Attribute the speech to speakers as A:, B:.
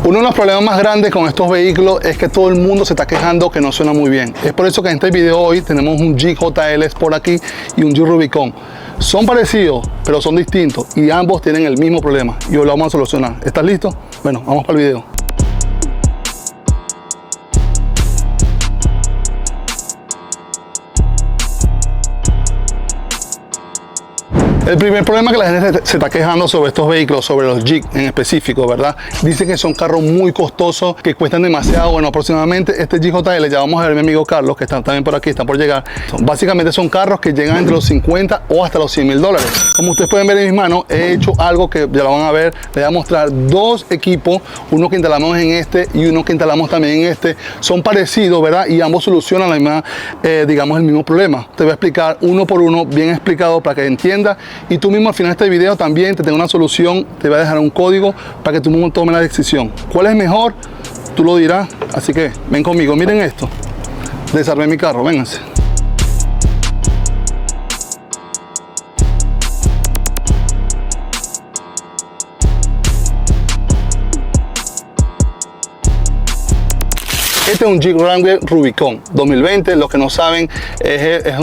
A: Uno de los problemas más grandes con estos vehículos es que todo el mundo se está quejando que no suena muy bien. Es por eso que en este video hoy tenemos un Jeep JL Sport aquí y un Jeep Rubicon. Son parecidos, pero son distintos y ambos tienen el mismo problema y hoy lo vamos a solucionar. ¿Estás listo? Bueno, vamos para el video. El primer problema que la gente se está quejando sobre estos vehículos, sobre los Jeep en específico, ¿verdad? Dicen que son carros muy costosos, que cuestan demasiado. Bueno, aproximadamente este Jeep JL, ya vamos a ver a mi amigo Carlos, que está también por aquí, está por llegar. Básicamente son carros que llegan entre los 50 o hasta los 100 mil dólares. Como ustedes pueden ver en mis manos, he hecho algo que ya lo van a ver. Les voy a mostrar dos equipos, uno que instalamos en este y uno que instalamos también en este. Son parecidos, ¿verdad? Y ambos solucionan la misma, digamos, el mismo problema. Te voy a explicar uno por uno, bien explicado, para que entiendas. Y tú mismo al final de este video también te tengo una solución, te voy a dejar un código para que tú mismo tomes la decisión. ¿Cuál es mejor? Tú lo dirás, así que ven conmigo, miren esto. Desarmé mi carro, vénganse. Este es un Jeep Wrangler Rubicon 2020, los que no saben, es